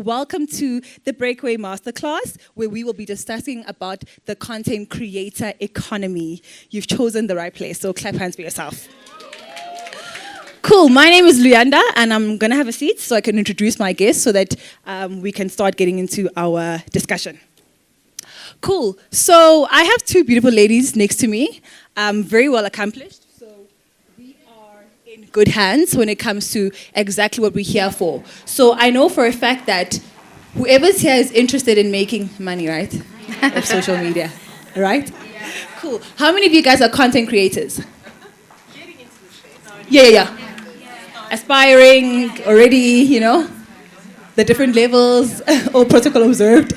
welcome to the Breakaway Masterclass, where we will be discussing about the content creator economy. You've chosen the right place, so clap hands for yourself. Cool, my name is Luyanda, and I'm gonna have a seat so I can introduce my guests so that we can start getting into our discussion. Cool, so I have two beautiful ladies next to me, very well accomplished. In good hands when it comes to exactly what we're here for. So I know for a fact that whoever's here is interested in making money, right? Of social media, right? Yeah. Cool. How many of you guys are content creators? Getting into the Yeah. Aspiring already, the different levels, all protocol observed.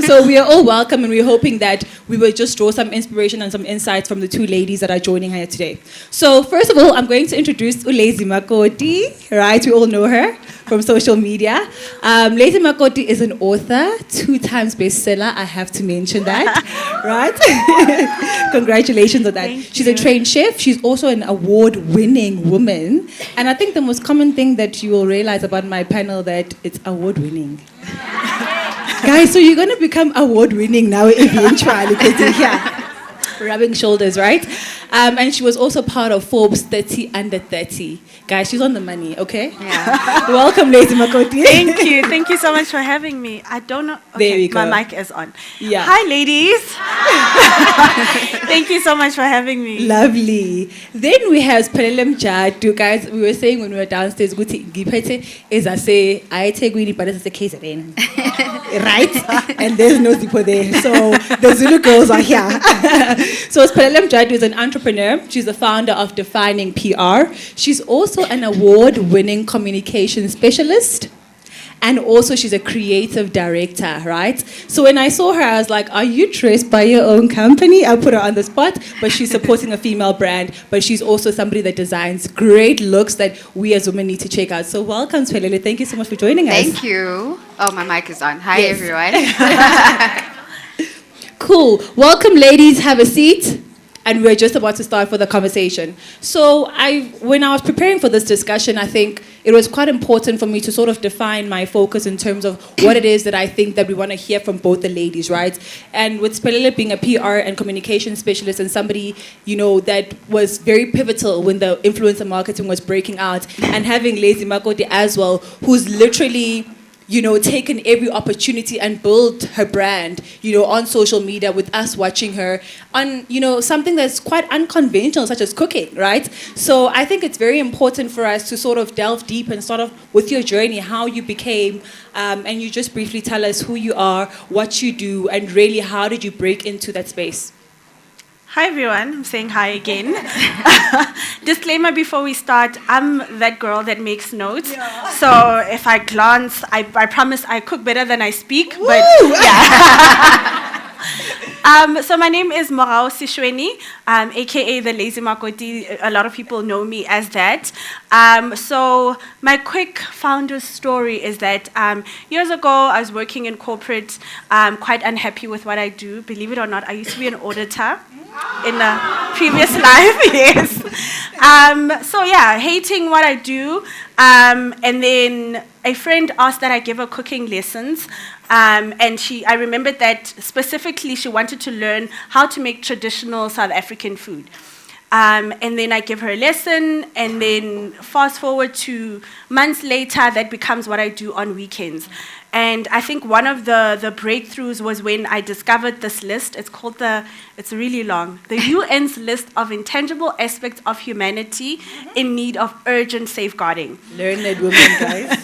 So we are all welcome, and we're hoping that we will just draw some inspiration and some insights from the two ladies that are joining here today. So first of all, I'm going to introduce Ulezi Makoti, right? We all know her from social media. Lezi Makoti is an author, 2 times bestseller, I have to mention that, right? Congratulations on that. She's a trained chef. She's also an award-winning woman. And I think the most common thing that you will realize about my panel that it's award-winning. Guys, so you're going to become award-winning now eventually because you're here. Rubbing shoulders, right? And she was also part of Forbes 30 Under 30. Guys, she's on the money, okay? Yeah. Welcome, Lezi Makoti. Thank you. Thank you so much for having me. I don't know. Okay, there we go. My mic is on. Yeah. Hi, ladies. Thank you so much for having me. Lovely. Then we have Spelelem Jadu. Guys, we were saying when we were downstairs, is I say, I take Winnie, but it's a case again. Right? And there's no Zipo there. So the Zulu girls are here. So Spelelem Jadu is an entrepreneur. She's the founder of Defining PR. She's also an award-winning communication specialist. And also she's a creative director, right? So when I saw her, I was like, are you dressed by your own company? I put her on the spot, but she's supporting a female brand, but she's also somebody that designs great looks that we as women need to check out. So welcome, Spelele. Thank you so much for joining us. Thank you. Oh, my mic is on. Hi, yes. Everyone. Cool. Welcome, ladies. Have a seat. And we're just about to start for the conversation. So when I was preparing for this discussion, I think it was quite important for me to sort of define my focus in terms of what it is that I think that we want to hear from both the ladies, right? And with Spelele being a PR and communication specialist and somebody, that was very pivotal when the influencer marketing was breaking out, and having Lezi Makoti as well, who's literally taken every opportunity and built her brand, on social media with us watching her on, something that's quite unconventional, such as cooking, right? So I think it's very important for us to sort of delve deep and sort of with your journey, how you became, and you just briefly tell us who you are, what you do, and really how did you break into that space? Hi, everyone. I'm saying hi again. Disclaimer before we start, I'm that girl that makes notes. Yeah. So if I glance, I promise I cook better than I speak. Woo! But yeah. So my name is Morao Sishweni, a.k.a. the Lezi Makoti. A lot of people know me as that. So my quick founder story is that years ago, I was working in corporate, quite unhappy with what I do. Believe it or not, I used to be an auditor. In a previous life, yes. So yeah, hating what I do. And then a friend asked that I give her cooking lessons. And I remembered that specifically she wanted to learn how to make traditional South African food. And then I give her a lesson, and then fast forward to months later, that becomes what I do on weekends. And I think one of the breakthroughs was when I discovered this list. It's really long. The UN's list of intangible aspects of humanity in need of urgent safeguarding. Learn it, women, guys.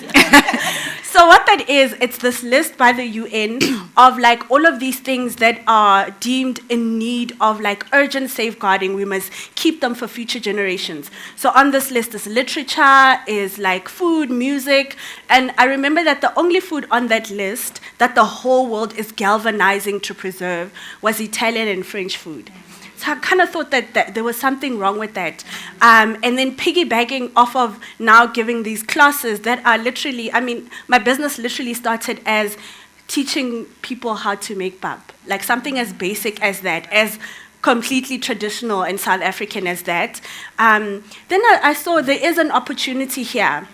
So what that is, it's this list by the UN of like all of these things that are deemed in need of like urgent safeguarding. We must keep them for future generations. So on this list is literature, is like food, music. And I remember that the only food on that list that the whole world is galvanizing to preserve was Italian and French food. So I kind of thought that there was something wrong with that. And then piggybacking off of now giving these classes that are literally, my business literally started as teaching people how to make pap. Like something as basic as that, as completely traditional and South African as that. Then I saw there is an opportunity here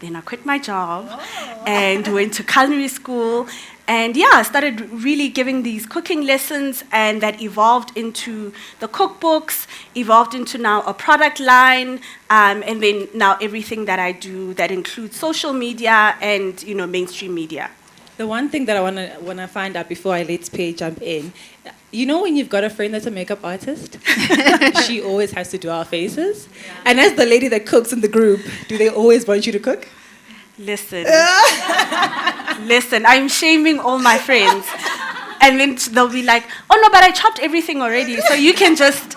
Then I quit my job and went to culinary school. And yeah, I started really giving these cooking lessons, and that evolved into the cookbooks, evolved into now a product line, and then now everything that I do that includes social media and mainstream media. The one thing that I wanna find out before I let Pay jump in, when you've got a friend that's a makeup artist, she always has to do our faces. Yeah. And as the lady that cooks in the group, do they always want you to cook? Listen, I'm shaming all my friends. And then they'll be like, oh no, but I chopped everything already, so you can just,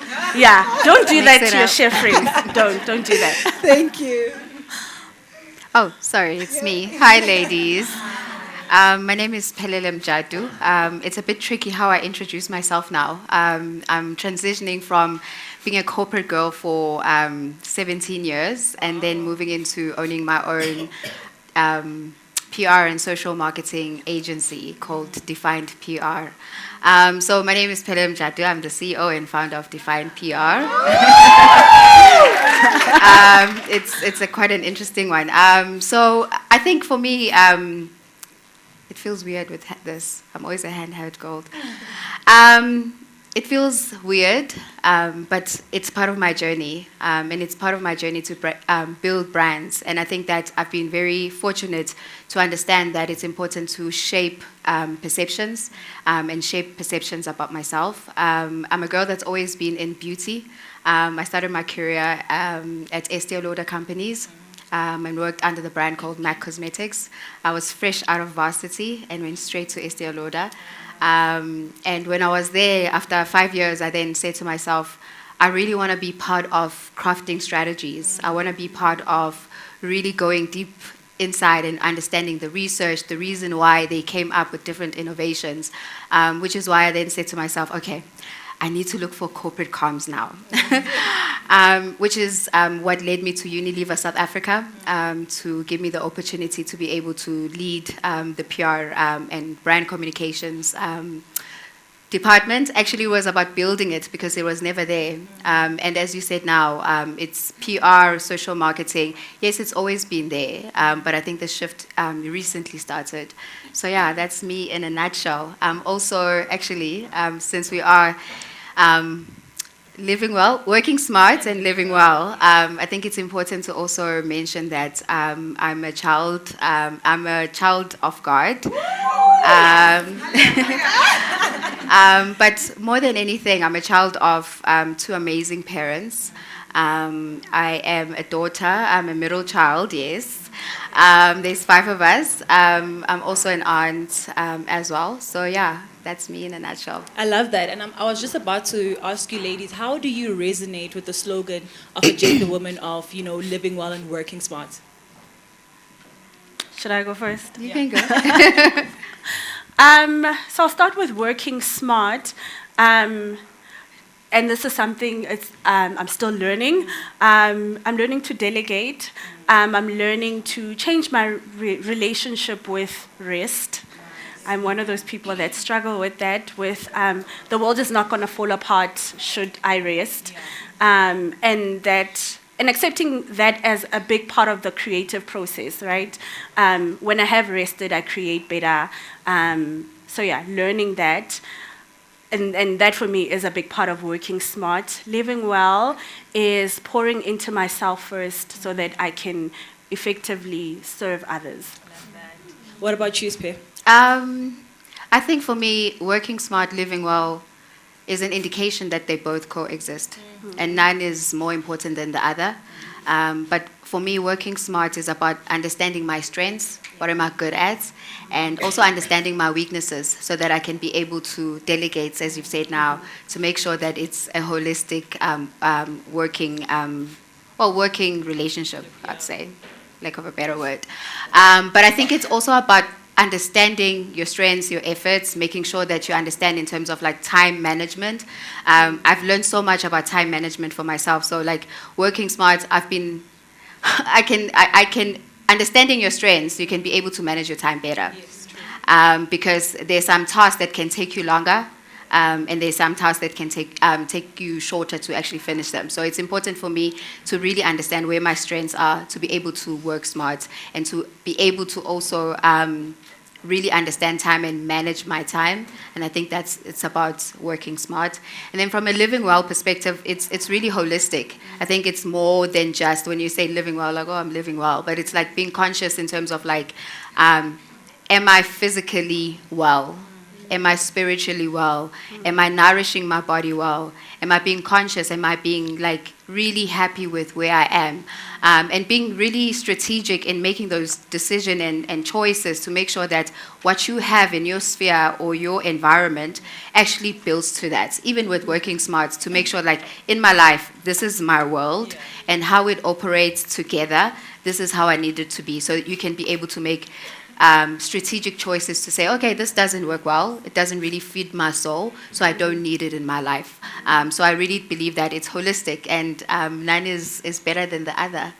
don't do that to your chef friends. Don't do that. Thank you. Oh, sorry, it's me. Hi, ladies. My name is Pelele Mjadu. It's a bit tricky how I introduce myself now. I'm transitioning from being a corporate girl for 17 years and then moving into owning my own PR and social marketing agency called Defined PR. So my name is Pelele Mjadu. I'm the CEO and founder of Defined PR. It's quite an interesting one. So I think for me, it feels weird with this. I'm always a hand-held gold. It feels weird, but it's part of my journey. And it's part of my journey to build brands. And I think that I've been very fortunate to understand that it's important to shape perceptions and shape perceptions about myself. I'm a girl that's always been in beauty. I started my career at Estee Lauder companies. And worked under the brand called MAC Cosmetics. I was fresh out of varsity and went straight to Estee Lauder. And when I was there, after 5 years, I then said to myself, I really want to be part of crafting strategies. I want to be part of really going deep inside and understanding the research, the reason why they came up with different innovations, which is why I then said to myself, okay, I need to look for corporate comms now, which is what led me to Unilever South Africa to give me the opportunity to be able to lead the PR and brand communications department. Actually, was about building it because it was never there. And as you said now, it's PR, social marketing. Yes, it's always been there, but I think the shift recently started. So yeah, that's me in a nutshell. Also, actually, since we are living well, working smart and living well. I think it's important to also mention that I'm a child of God. But more than anything, I'm a child of two amazing parents. I am a daughter. I'm a middle child. Yes. There's 5 of us. I'm also an aunt as well. So yeah. That's me in a nutshell. I love that. And I was just about to ask you, ladies, how do you resonate with the slogan of a gender woman of, living well and working smart? Should I go first? You can go. So I'll start with working smart. And this is something I'm still learning. I'm learning to delegate. I'm learning to change my relationship with rest. I'm one of those people that struggle with that, the world is not going to fall apart should I rest. And accepting that as a big part of the creative process, right? When I have rested, I create better. So yeah, learning that. And that for me is a big part of working smart. Living well is pouring into myself first so that I can effectively serve others. What about you, Spe? I think for me, working smart, living well is an indication that they both coexist. Mm-hmm. And none is more important than the other. But for me, working smart is about understanding my strengths, what am I good at, and also understanding my weaknesses so that I can be able to delegate, as you've said now, to make sure that it's a holistic working relationship, I'd say, lack of a better word. But I think it's also about understanding your strengths, your efforts, making sure that you understand in terms of like time management. I've learned so much about time management for myself. So like working smart, I can understanding your strengths, you can be able to manage your time better. Yes, because there's some tasks that can take you longer. and there's some tasks that can take you shorter to actually finish them. So it's important for me to really understand where my strengths are, to be able to work smart, and to be able to also really understand time and manage my time. And I think it's about working smart. And then from a living well perspective, it's really holistic. I think it's more than just when you say living well, like, oh, I'm living well, but it's like being conscious in terms of like, am I physically well? Am I spiritually well? Am I nourishing my body well? Am I being conscious? Am I being like really happy with where I am? And being really strategic in making those decisions and choices to make sure that what you have in your sphere or your environment actually builds to that. Even with working smart, to make sure like in my life, this is my world, and how it operates together, this is how I need it to be. So you can be able to make strategic choices to say, okay, this doesn't work well. It doesn't really feed my soul, so I don't need it in my life. So I really believe that it's holistic, and none is better than the other.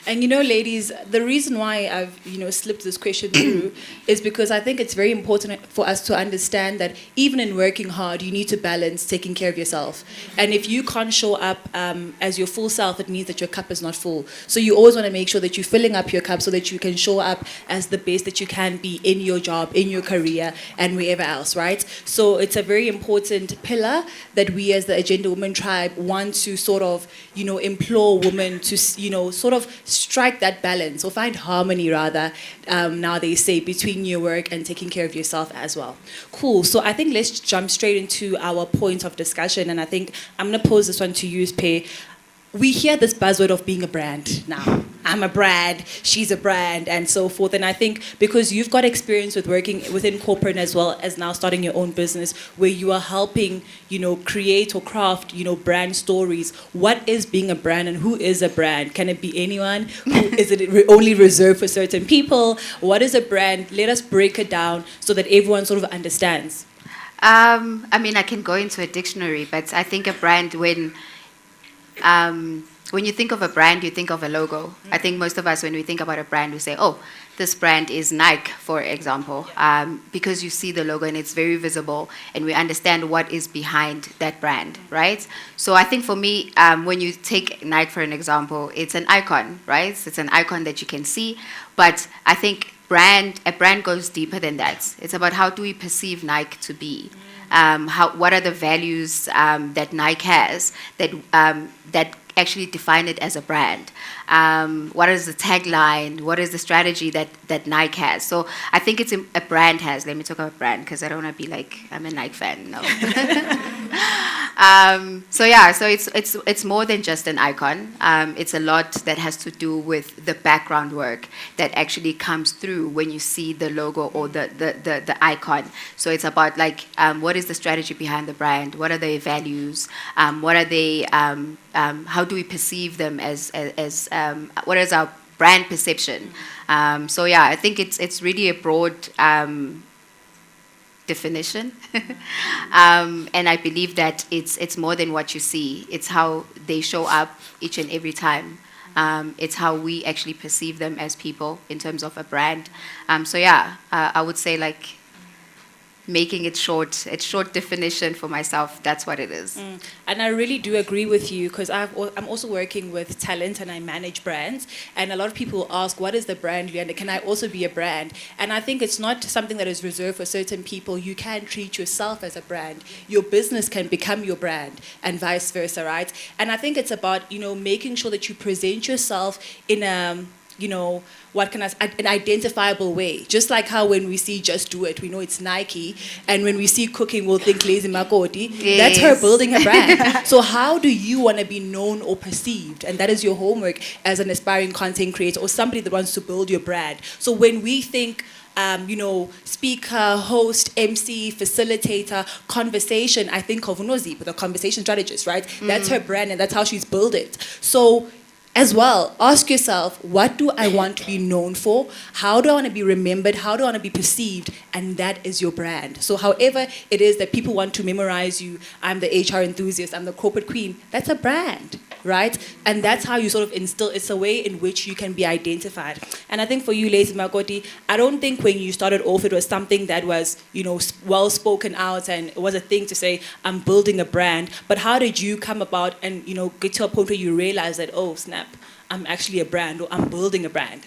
And you know, ladies, the reason why I've slipped this question through is because I think it's very important for us to understand that even in working hard, you need to balance taking care of yourself. And if you can't show up as your full self, it means that your cup is not full. So you always want to make sure that you're filling up your cup so that you can show up as the best that you can be in your job, in your career, and wherever else, right? So it's a very important pillar that we as the Agenda Women Tribe want to sort of, implore women to, sort of strike that balance, or find harmony rather, now they say, between your work and taking care of yourself as well. Cool. So I think let's jump straight into our point of discussion, and I think I'm going to pose this one to you, Pei. We hear this buzzword of being a brand now. I'm a brand, she's a brand, and so forth. And I think because you've got experience with working within corporate as well as now starting your own business where you are helping, create or craft, brand stories. What is being a brand and who is a brand? Can it be anyone? Is it only reserved for certain people? What is a brand? Let us break it down so that everyone sort of understands. I mean, I can go into a dictionary, but I think a brand, when you think of a brand, you think of a logo. I think most of us, when we think about a brand, we say, oh, this brand is Nike, for example, because you see the logo and it's very visible and we understand what is behind that brand, right? So I think for me, when you take Nike for an example, it's an icon, right? It's an icon that you can see, but I think a brand goes deeper than that. It's about how do we perceive Nike to be? What are the values that Nike has that actually define it as a brand? What is the tagline? What is the strategy that Nike has? So I think it's a brand has. Let me talk about brand because I don't want to be like I'm a Nike fan. No. So it's more than just an icon. It's a lot that has to do with the background work that actually comes through when you see the logo or the icon. So it's about like what is the strategy behind the brand? What are their values? What are they? How do we perceive them as what is our brand perception? So yeah, I think it's really a broad definition, and I believe that it's more than what you see. It's how they show up each and every time. It's how we actually perceive them as people in terms of a brand. So yeah, I would say like making it short, it's short definition for myself. That's what it is. And I really do agree with you because I'm also working with talent and I manage brands. And a lot of people ask, what is the brand, Leander? Can I also be a brand? And I think it's not something that is reserved for certain people. You can treat yourself as a brand. Your business can become your brand and vice versa, right? And I think it's about, making sure that you present yourself in a, an identifiable way. Just like how when we see Just Do It, we know it's Nike, and when we see cooking, we'll think Lazy Makoti. Yes. That's her building a brand. So how do you want to be known or perceived? And that is your homework as an aspiring content creator or somebody that wants to build your brand. So when we think speaker, host, MC, facilitator, conversation, I think of Unozi, the conversation strategist, right? That's her brand and that's how she's built it. So as well, ask yourself, what do I want to be known for? How do I want to be remembered? How do I want to be perceived? And that is your brand. So however it is that people want to memorize you, I'm the HR enthusiast, I'm the corporate queen, that's a brand. right? And that's how you sort of instill, it's a way in which you can be identified. And I think for you, Lacey Makoti, I don't think when you started off, it was something that was, well spoken out and it was a thing to say, I'm building a brand. But how did you come about and, get to a point where you realize that, oh, snap, I'm actually a brand or I'm building a brand?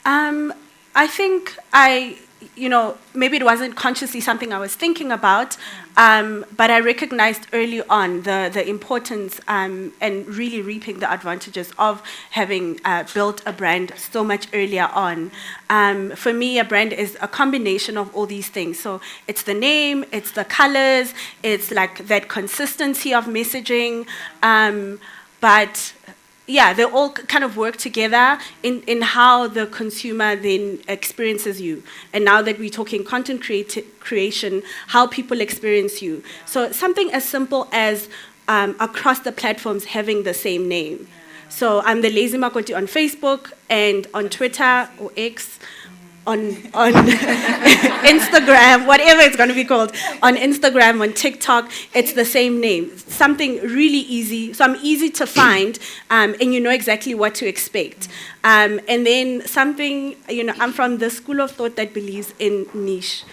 I think maybe it wasn't consciously something I was thinking about, but I recognized early on the importance and really reaping the advantages of having built a brand so much earlier on. For me, a brand is a combination of all these things. So it's the name, it's the colors, it's like that consistency of messaging, but yeah, they all kind of work together in how the consumer then experiences you. And now that we're talking content creation, how people experience you. So something as simple as across the platforms having the same name. So I'm the Lazy Makoti on Facebook and on Twitter or X, on Instagram, whatever it's going to be called, on Instagram, on TikTok, it's the same name. Something really easy. So I'm easy to find, and you know exactly what to expect. And then something, I'm from the school of thought that believes in niche.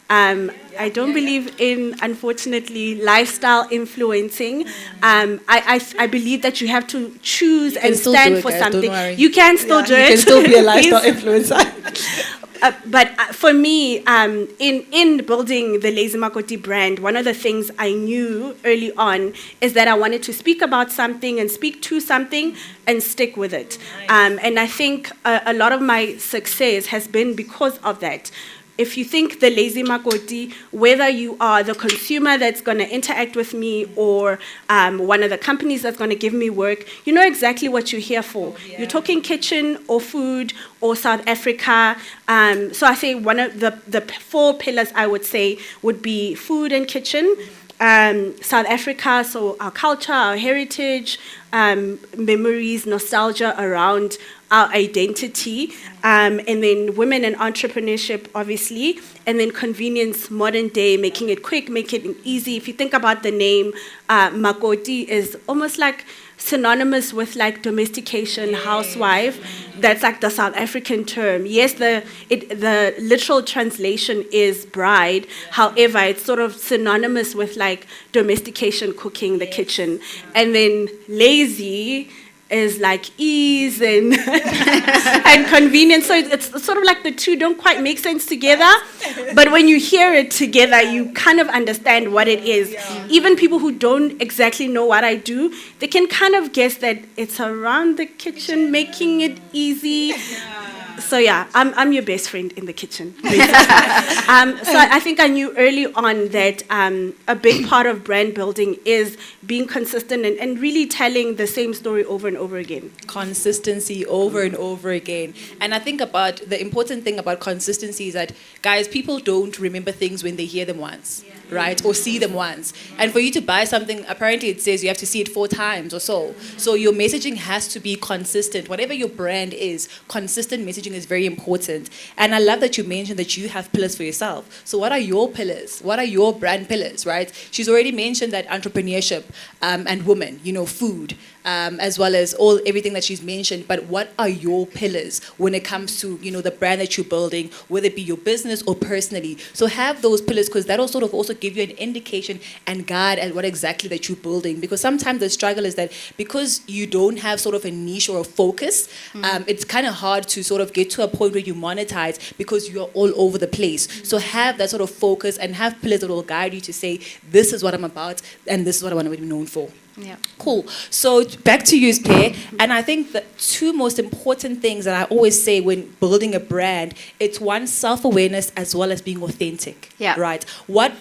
I don't believe in, unfortunately, lifestyle influencing. I believe that you have to choose and stand for something. You can still do it. You can still be a lifestyle influencer. But for me, in building the Lazy Makoti brand, one of the things I knew early on is that I wanted to speak about something and speak to something and stick with it. And I think a lot of my success has been because of that. If you think the Lazy Makoti, whether you are the consumer that's going to interact with me or one of the companies that's going to give me work, you know exactly what you're here for. You're talking kitchen or food or South Africa. So I say one of the 4 pillars I would say would be food and kitchen. South Africa, so our culture, our heritage, memories, nostalgia around our identity, and then women and entrepreneurship, obviously, and then convenience, modern day, making it quick, making it easy. If you think about the name, Makoti is almost like synonymous with like domestication, housewife. That's like the South African term. Yes, the literal translation is bride. However, it's sort of synonymous with like domestication, cooking, the kitchen. And then lazy is like ease and and convenience. So it's sort of like the two don't quite make sense together. But when you hear it together, you kind of understand what it is. Even people who don't exactly know what I do, they can kind of guess that it's around the kitchen, making it easy. So yeah, I'm your best friend in the kitchen. So I think I knew early on that a big part of brand building is being consistent and really telling the same story over and over again. Consistency over and over again. And I think about the important thing about consistency is that, guys, people don't remember things when they hear them once, right? Or see them once. And for you to buy something, apparently it says you have to see it 4 times or so. So your messaging has to be consistent. Whatever your brand is, consistent messaging is very important. And I love that you mentioned that you have pillars for yourself. So what are your pillars? What are your brand pillars, right? She's already mentioned that entrepreneurship and women, food, as well as everything that she's mentioned. But what are your pillars when it comes to, the brand that you're building, whether it be your business or personally? So have those pillars, because that'll sort of also give you an indication and guide at what exactly that you're building. Because sometimes the struggle is that because you don't have sort of a niche or a focus, it's kind of hard to sort of get to a point where you monetize because you're all over the place. So have that sort of focus and have pillars that will guide you to say, this is what I'm about and this is what I want to be known for. Yeah. Cool. So back to you, Claire. And I think the 2 most important things that I always say when building a brand, it's one, self-awareness as well as being authentic. Yeah. Right. Why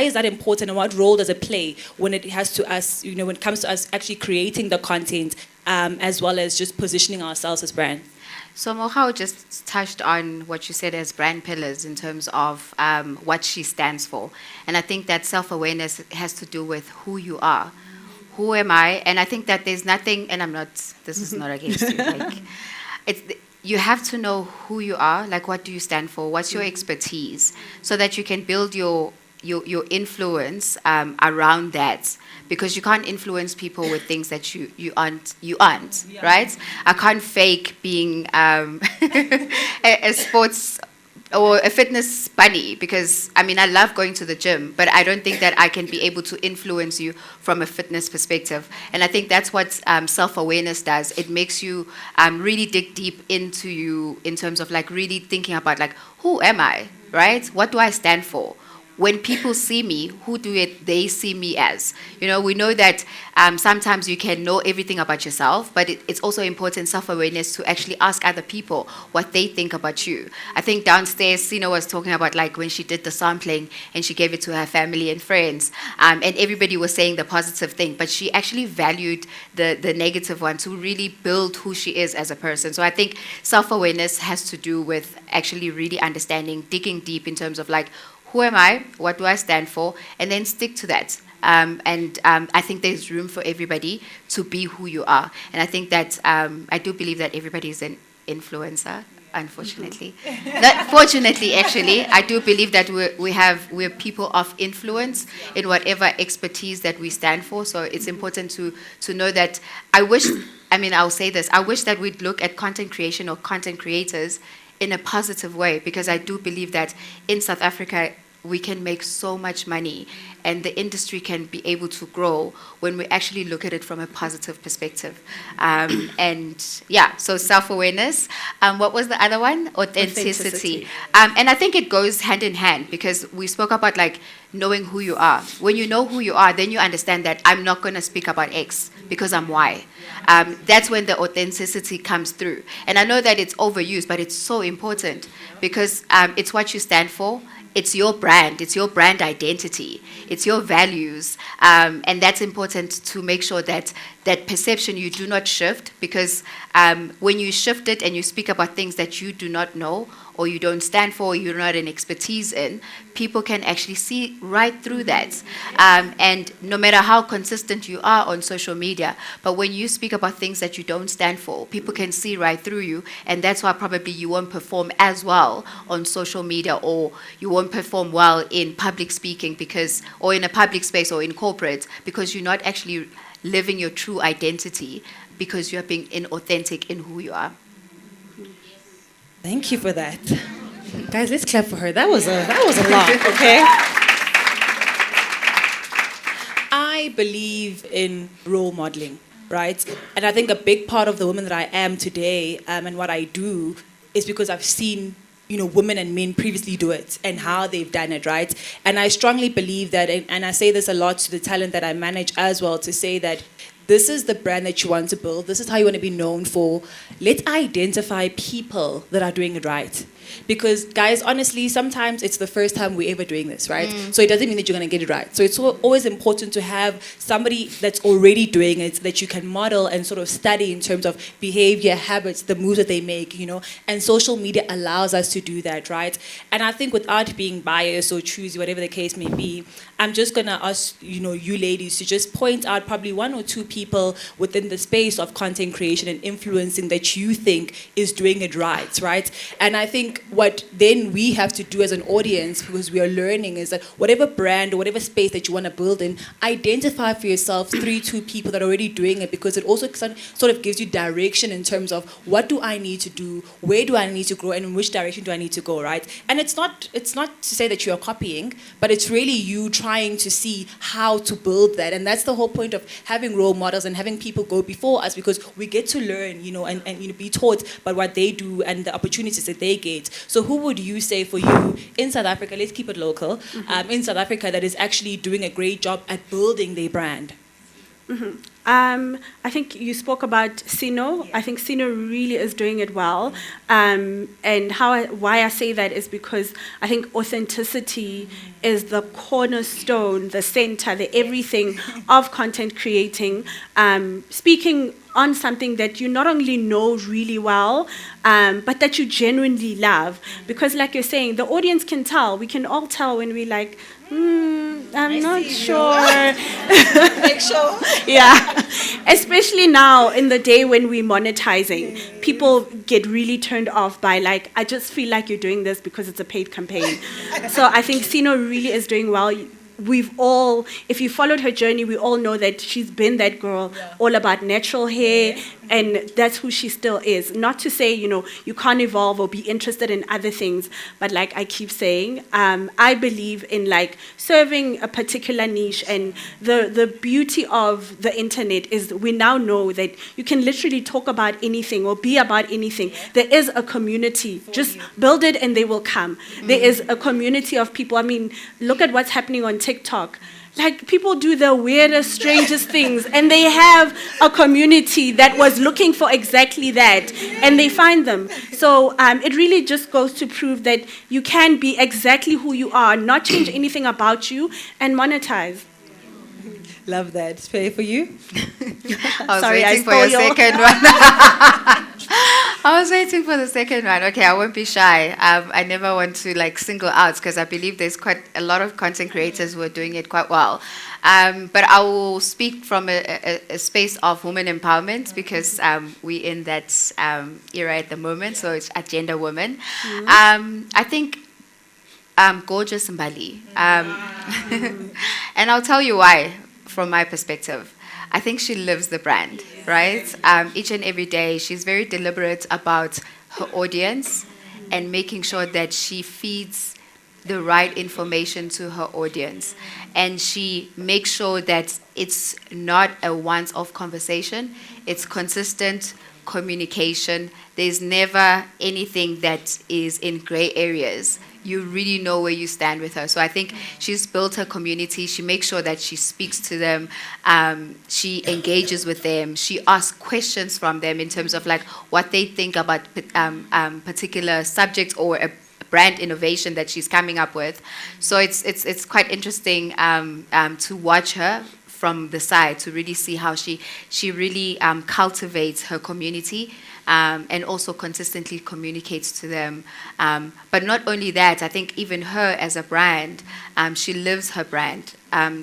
is that important and what role does it play when it has to us, when it comes to us actually creating the content as well as just positioning ourselves as brand? So Mohau just touched on what you said as brand pillars in terms of what she stands for. And I think that self-awareness has to do with who you are. Who am I? And I think that there's nothing, and this is not against you, you have to know who you are, like what do you stand for, what's your expertise, so that you can build your your influence around that, because you can't influence people with things that you aren't, right? I can't fake being a sports or a fitness bunny, because I mean I love going to the gym, but I don't think that I can be able to influence you from a fitness perspective. And I think that's what self-awareness does. It makes you really dig deep into you in terms of like really thinking about like, who am I, right? What do I stand for? When people see me, who do they see me as? You know, we know that sometimes you can know everything about yourself, but it's also important, self-awareness, to actually ask other people what they think about you. I think downstairs, Sina was talking about like when she did the sampling and she gave it to her family and friends, and everybody was saying the positive thing, but she actually valued the negative one to really build who she is as a person. So I think self-awareness has to do with actually really understanding, digging deep in terms of like, who am I? What do I stand for? And then stick to that. I think there's room for everybody to be who you are. And I think that I do believe that everybody is an influencer, unfortunately. Not fortunately, actually. I do believe that we're people of influence in whatever expertise that we stand for. So it's important to know that I'll say this, I wish that we'd look at content creation or content creators in a positive way, because I do believe that in South Africa, we can make so much money and the industry can be able to grow when we actually look at it from a positive perspective. So self-awareness. What was the other one? Authenticity. And I think it goes hand in hand, because we spoke about like knowing who you are. When you know who you are, then you understand that I'm not going to speak about X because I'm Y. That's when the authenticity comes through. And I know that it's overused, but it's so important, because it's what you stand for. It's your brand. It's your brand identity. It's your values. And that's important to make sure that that perception you do not shift, because when you shift it and you speak about things that you do not know or you don't stand for, you're not an expertise in, people can actually see right through that. And no matter how consistent you are on social media, but when you speak about things that you don't stand for, people can see right through you. And that's why probably you won't perform as well on social media, or you won't perform well in public speaking, or in a public space or in corporate, because you're not actually living your true identity, because you're being inauthentic in who you are. Thank you for that. Guys, let's clap for her. That was a lot, okay? I believe in role modeling, right? And I think a big part of the woman that I am today, and what I do, is because I've seen women and men previously do it and how they've done it, right? And I strongly believe that, and I say this a lot to the talent that I manage as well, to say that this is the brand that you want to build. This is how you want to be known for. Let's identify people that are doing it right. Because, guys, honestly, sometimes it's the first time we're ever doing this, right? So it doesn't mean that you're going to get it right. So it's always important to have somebody that's already doing it that you can model and sort of study in terms of behavior, habits, the moves that they make, And social media allows us to do that, right? And I think without being biased or choosy, whatever the case may be, I'm just going to ask, you ladies to just point out probably one or two people within the space of content creation and influencing that you think is doing it right? And I think what then we have to do as an audience, because we are learning, is that whatever brand or whatever space that you want to build in, identify for yourself 2 people that are already doing it, because it also sort of gives you direction in terms of what do I need to do, where do I need to grow, and in which direction do I need to go, right? And it's not to say that you are copying, but it's really you trying to see how to build that. And that's the whole point of having role models and having people go before us, because we get to learn, and be taught by what they do and the opportunities that they get. So who would you say for you in South Africa, let's keep it local, in South Africa, that is actually doing a great job at building their brand? I think you spoke about Sino. I think Sino really is doing it well. And why I say that is because I think authenticity is the cornerstone, the center, the everything of content creating. Speaking on something that you not only know really well, but that you genuinely love. Because like you're saying, the audience can tell. We can all tell when we're like, I'm not sure. Make sure. Yeah. especially now in the day when we're monetizing, people get really turned off by like, I just feel like you're doing this because it's a paid campaign. So I think Sino really is doing well. We've all, if you followed her journey, we all know that she's been that girl, all about natural hair, and that's who she still is. Not to say, you can't evolve or be interested in other things, but like I keep saying, I believe in like serving a particular niche, and the beauty of the internet is we now know that you can literally talk about anything or be about anything. There is a community. Just build it and they will come. There is a community of people. I mean, look at what's happening on TikTok. Like, people do the weirdest, strangest things, and they have a community that was looking for exactly that, and they find them. So it really just goes to prove that you can be exactly who you are, not change anything about you, and monetize. Love that. Faye, for you? I was waiting for your second one. I was waiting for the second one. Okay, I won't be shy. I never want to like single out because I believe there's quite a lot of content creators who are doing it quite well. But I will speak from a space of women empowerment because we're in that era at the moment. So it's agenda women. I think gorgeous Mbali. And I'll tell you why from my perspective. I think she lives the brand, right? Each and every day, she's very deliberate about her audience and making sure that she feeds the right information to her audience. And she makes sure that it's not a once-off conversation. It's consistent communication. There's never anything that is in gray areas. You really know where you stand with her. So I think she's built her community. She makes sure that she speaks to them. She engages with them. She asks questions from them in terms of like what they think about particular subjects or a brand innovation that she's coming up with. So it's quite interesting to watch her from the side to really see how she really cultivates her community. And also consistently communicates to them. But not only that, I think even her as a brand, she lives her brand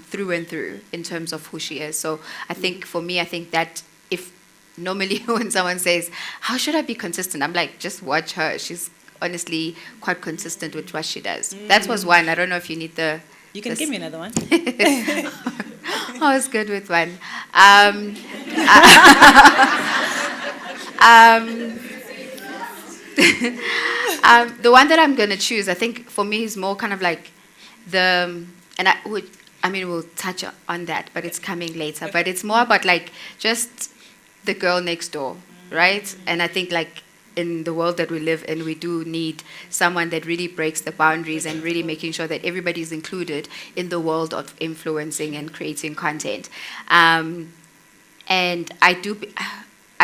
through and through in terms of who she is. So I think for me, I think that if normally when someone says, how should I be consistent? I'm like, just watch her. She's honestly quite consistent with what she does. That was one. I don't know if you need the... You can give me another one. I was good with one. The one that I'm going to choose, I think for me is more kind of like we'll touch on that, but it's coming later. But it's more about like just the girl next door, right? And I think like in the world that we live in, we do need someone that really breaks the boundaries and really making sure that everybody's included in the world of influencing and creating content. And I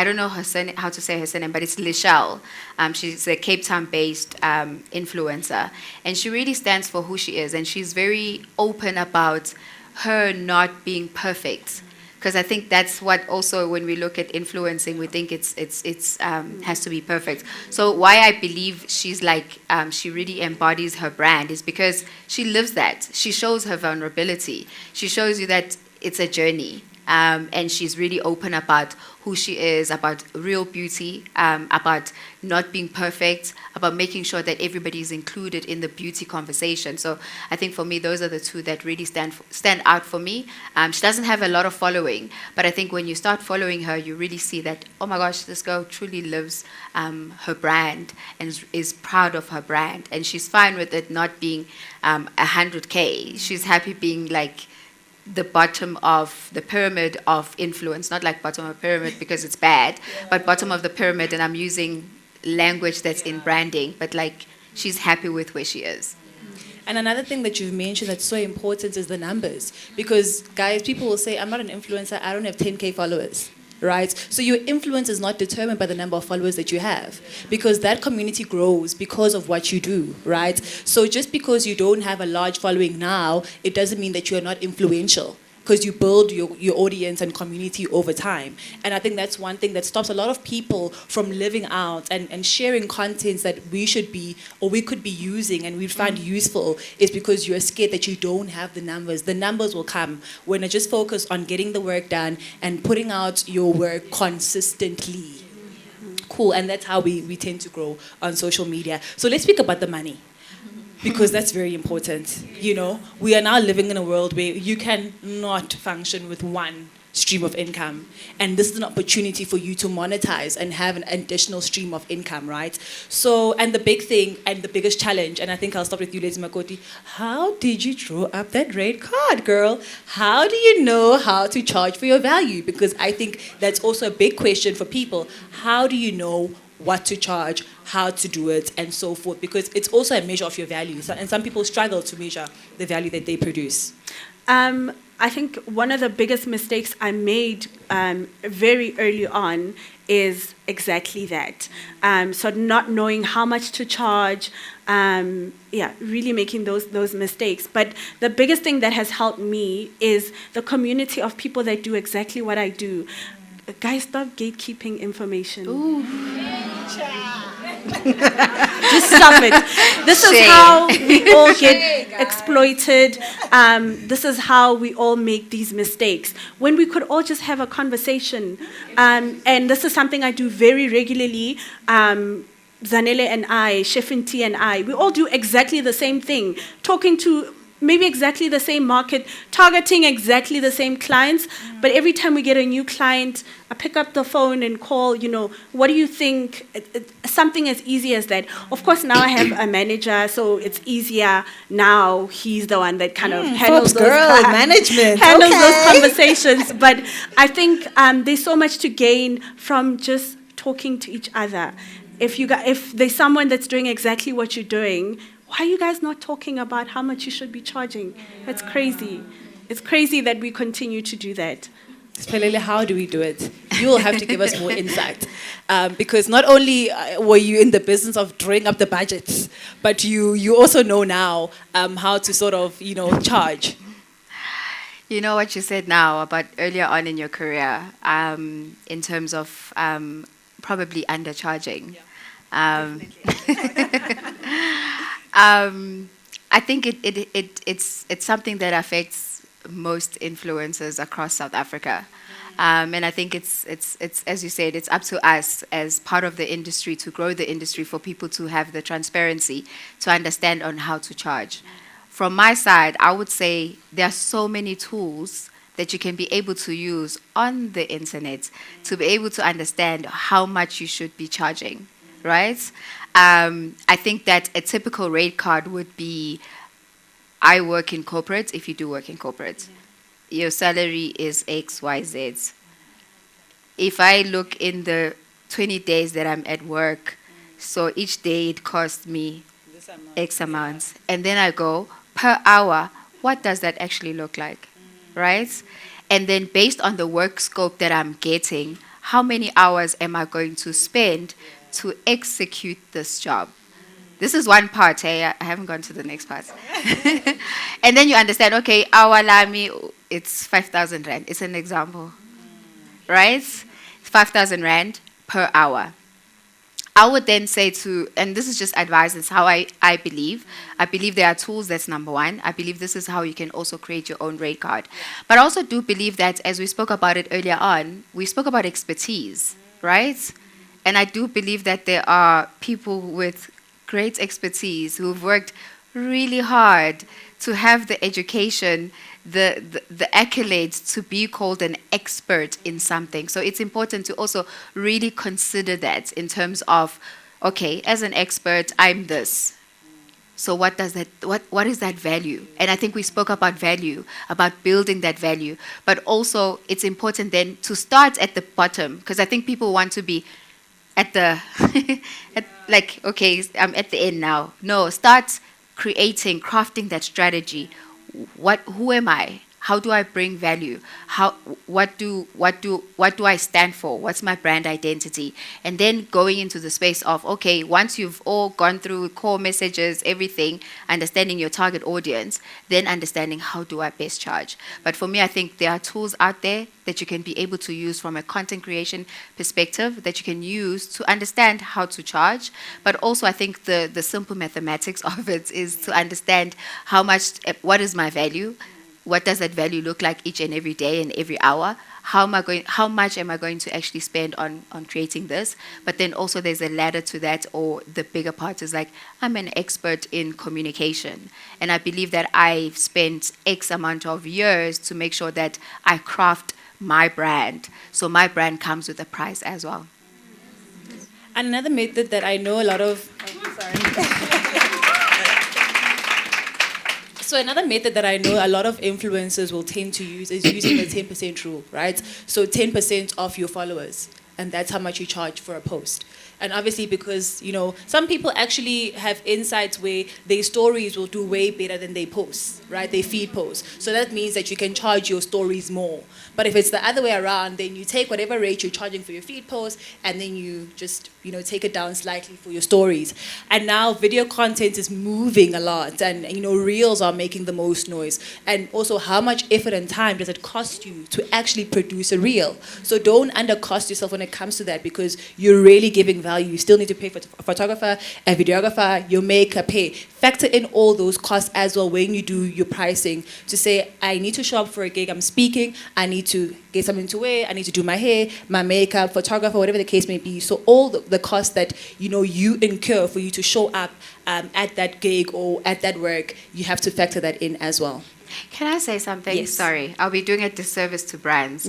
don't know how to say her surname, but it's Lichelle. She's a Cape Town-based influencer. And she really stands for who she is. And she's very open about her not being perfect. Because I think that's what also when we look at influencing, we think it's has to be perfect. So why I believe she's like, she really embodies her brand is because she lives that. She shows her vulnerability. She shows you that it's a journey. And she's really open about who she is, about real beauty, about not being perfect, about making sure that everybody is included in the beauty conversation. So I think for me, those are the two that really stand out for me. She doesn't have a lot of following, but I think when you start following her, you really see that, oh my gosh, this girl truly lives her brand and is proud of her brand. And she's fine with it not being 100K. She's happy being like the bottom of the pyramid of influence, not like bottom of pyramid because it's bad, but bottom of the pyramid, and I'm using language that's in branding, but like she's happy with where she is. And another thing that you've mentioned that's so important is the numbers. Because guys, people will say, I'm not an influencer, I don't have 10K followers. Right? So your influence is not determined by the number of followers that you have, because that community grows because of what you do, right? So just because you don't have a large following now, it doesn't mean that you're not influential. because you build your audience and community over time. And I think that's one thing that stops a lot of people from living out and sharing contents that we should be, or we could be using and we find useful, is because you're scared that you don't have the numbers. The numbers will come when I just focus on getting the work done and putting out your work consistently. Cool, and that's how we tend to grow on social media. So let's speak about the money, because that's very important. You know, we are now living in a world where you cannot function with one stream of income, and this is an opportunity for you to monetize and have an additional stream of income, right? So, and the big thing and the biggest challenge, and I think I'll start with you, Lady Makoti, how did you draw up that rate card, girl? How do you know how to charge for your value? Because I think that's also a big question for people. How do you know what to charge, how to do it, and so forth? Because it's also a measure of your value. So, and some people struggle to measure the value that they produce. I think one of the biggest mistakes I made very early on is exactly that. So not knowing how much to charge, really making those mistakes. But the biggest thing that has helped me is the community of people that do exactly what I do. Guys, stop gatekeeping information. Ooh. Just stop it. This is how we all get exploited. This is how we all make these mistakes. When we could all just have a conversation. And this is something I do very regularly. Zanele and I, Shefinti and I, we all do exactly the same thing. Talking to maybe exactly the same market, targeting exactly the same clients, but every time we get a new client, I pick up the phone and call, what do you think? Something as easy as that. Of course, now I have a manager, so it's easier. Now he's the one that kind of handles management. handles those conversations. But I think there's so much to gain from just talking to each other. If there's someone that's doing exactly what you're doing, why are you guys not talking about how much you should be charging? That's crazy. It's crazy that we continue to do that. Spelele, how do we do it? You will have to give us more insight. Because not only were you in the business of drawing up the budgets, but you also know now how to sort of, charge. You know what you said now about earlier on in your career, in terms of probably undercharging. I think it's something that affects most influencers across South Africa, and I think it's as you said, it's up to us as part of the industry to grow the industry for people to have the transparency to understand on how to charge. From my side, I would say there are so many tools that you can be able to use on the internet to be able to understand how much you should be charging, right? I think that a typical rate card would be, I work in corporate, if you do work in corporate. Your salary is X, Y, Z. If I look in the 20 days that I'm at work, so each day it costs me X amount. And then I go, per hour, what does that actually look like, right? And then based on the work scope that I'm getting, how many hours am I going to spend to execute this job? This is one part. I haven't gone to the next part. And then you understand, okay, our lami, it's 5,000 rand. It's an example, right? 5,000 rand per hour. I would then say and this is just advice, it's how I believe. I believe there are tools, that's number one. I believe this is how you can also create your own rate card. But I also do believe that, as we spoke about it earlier on, we spoke about expertise, right? And I do believe that there are people with great expertise who've worked really hard to have the education, the accolades to be called an expert in something. So it's important to also really consider that in terms of, okay, as an expert, I'm this. So what is that value? And I think we spoke about value, about building that value. But also it's important then to start at the bottom, because I think people want to be at the, okay, I'm at the end now. No, start crafting that strategy. Who am I? how do I bring value? What do I stand for? What's my brand identity? And then going into the space of, okay, once you've all gone through core messages, everything, understanding your target audience, then understanding how do I best charge. But for me, I think there are tools out there that you can be able to use from a content creation perspective that you can use to understand how to charge. But also I think the simple mathematics of it is to understand what is my value, what does that value look like each and every day and every hour, how much am I going to actually spend on creating this. But then also there's a ladder to that, or the bigger part is like, I'm an expert in communication, and I believe that I've spent X amount of years to make sure that I craft my brand, so my brand comes with a price as well. And another method that I know a lot of... So another method that I know a lot of influencers will tend to use is using the 10% rule, right? So 10% of your followers, and that's how much you charge for a post. And obviously because, some people actually have insights where their stories will do way better than they post, right? They feed posts. So that means that you can charge your stories more. But if it's the other way around, then you take whatever rate you're charging for your feed post, and then you just, take it down slightly for your stories. And now video content is moving a lot, and, reels are making the most noise. And also, how much effort and time does it cost you to actually produce a reel? So don't undercost yourself when it comes to that, because you're really giving value. You still need to pay for a photographer, a videographer, your makeup, pay. Factor in all those costs as well when you do your pricing, to say, I need to show up for a gig, I'm speaking, I need to get something to wear, I need to do my hair, my makeup, photographer, whatever the case may be. So all the costs that you incur for you to show up at that gig or at that work, you have to factor that in as well. Can I say something? Yes. Sorry, I'll be doing a disservice to brands.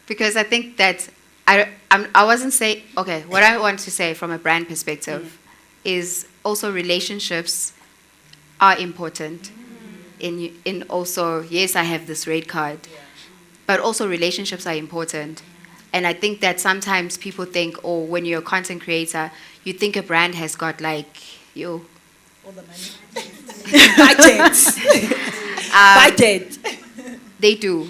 Because I think that I wasn't saying, okay, what I want to say from a brand perspective is also relationships are important. In also, yes, I have this rate card, but also relationships are important. And I think that sometimes people think, when you're a content creator, you think a brand has got like, all the money. Budget. They do.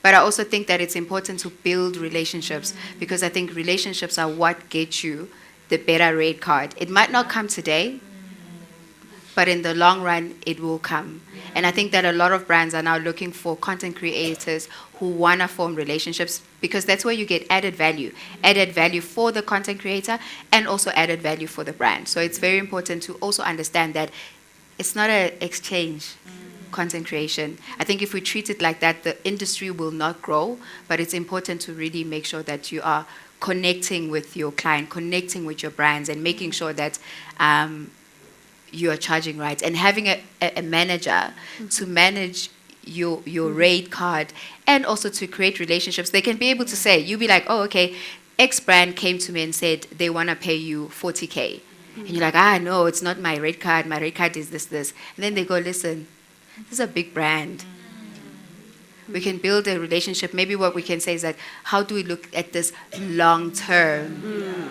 But I also think that it's important to build relationships, because I think relationships are what get you the better rate card. It might not come today, but in the long run, it will come. And I think that a lot of brands are now looking for content creators who want to form relationships, because that's where you get added value for the content creator and also added value for the brand. So it's very important to also understand that it's not an exchange. Content creation. I think if we treat it like that, the industry will not grow, but it's important to really make sure that you are connecting with your client, connecting with your brands, and making sure that you are charging right, and having a manager to manage your rate card, and also to create relationships. They can be able to say, you'll be like, oh, okay, X brand came to me and said they want to pay you 40K. And you're like, no, it's not my rate card. My rate card is this. And then they go, listen, this is a big brand. We can build a relationship. Maybe what we can say is that, how do we look at this long term?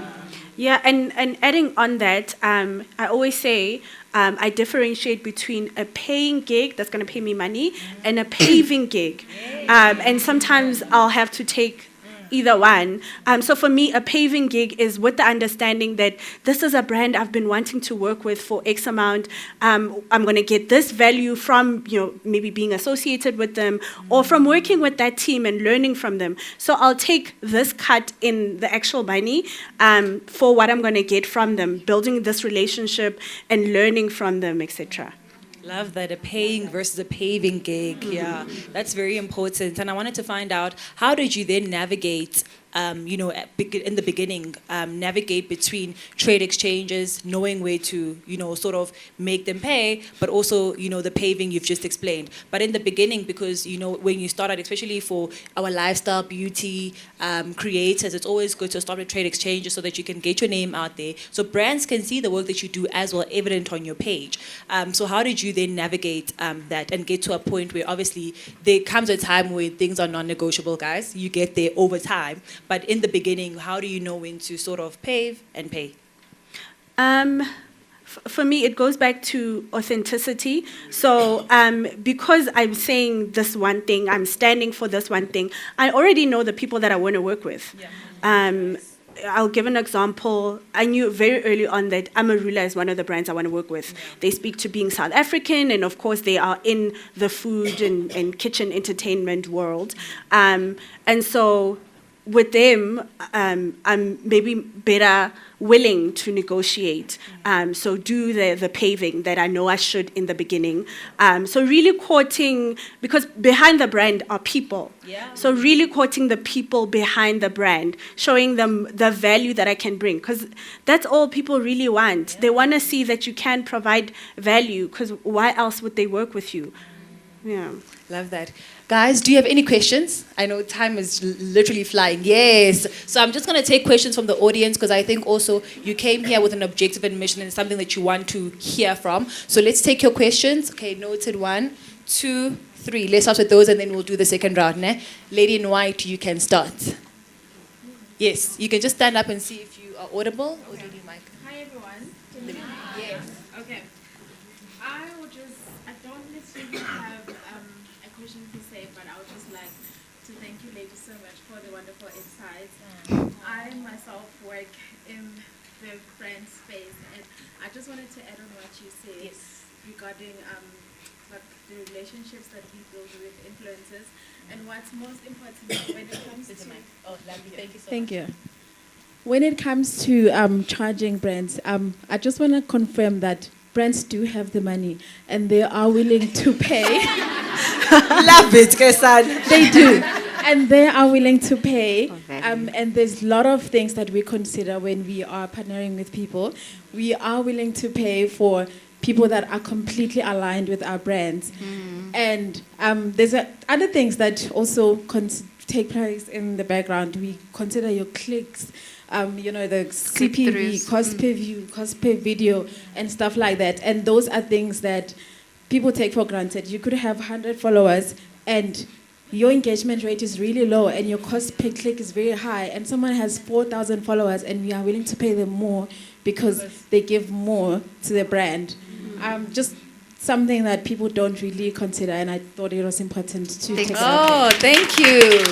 Yeah, and adding on that, I always say I differentiate between a paying gig that's going to pay me money and a paving gig. And sometimes I'll have to take either one. So for me, a paving gig is with the understanding that this is a brand I've been wanting to work with for X amount. I'm going to get this value from, maybe being associated with them, or from working with that team and learning from them. So I'll take this cut in the actual money for what I'm going to get from them, building this relationship and learning from them, etc. Love that, a paying versus a paving gig. Yeah, that's very important. And I wanted to find out, how did you then navigate, in the beginning, navigate between trade exchanges, knowing where to, sort of make them pay, but also, the paving you've just explained. But in the beginning, because, when you start out, especially for our lifestyle, beauty creators, it's always good to start with trade exchanges so that you can get your name out there, so brands can see the work that you do as well, evident on your page. So how did you then navigate that and get to a point where, obviously, there comes a time where things are non-negotiable, guys. You get there over time. But in the beginning, how do you know when to sort of pave and pay? for me, it goes back to authenticity. So because I'm saying this one thing, I'm standing for this one thing, I already know the people that I want to work with. I'll give an example. I knew very early on that Amarula is one of the brands I want to work with. They speak to being South African, and of course they are in the food and kitchen entertainment world. And so with them, I'm maybe better willing to negotiate. So do the paving that I know I should in the beginning. So really quoting, because behind the brand are people. Yeah. So really quoting the people behind the brand, showing them the value that I can bring, because that's all people really want. They want to see that you can provide value, because why else would they work with you? Yeah. Love that. Guys, do you have any questions? I know time is literally flying. Yes. So I'm just going to take questions from the audience, because I think also you came here with an objective and mission and something that you want to hear from. So let's take your questions. Okay, noted. 1, 2, 3. Let's start with those and then we'll do the second round. Ne? Lady in white, you can start. Yes, you can just stand up and see if you are audible. Or do you need mic? Hi everyone. Yes. Okay. I don't necessarily have a question to say, but I would just like to thank you ladies so much for the wonderful insights. I myself work in the brand space, and I just wanted to add on what you said regarding like the relationships that we build with influencers, and what's most important when it comes to... Oh, lovely. Thank you so Thank you. When it comes to charging brands, I just want to confirm that brands do have the money and they are willing to pay. Love it, Kesan. They do. And they are willing to pay. And there's a lot of things that we consider when we are partnering with people. We are willing to pay for people that are completely aligned with our brands. And there's other things that also take place in the background. We consider your clicks, the CPV, cost per view, cost per video, and stuff like that. And those are things that people take for granted. You could have 100 followers and your engagement rate is really low and your cost per click is very high, and someone has 4,000 followers and we are willing to pay them more because they give more to the brand. Just something that people don't really consider, and I thought it was important to take it up. Oh, thank you.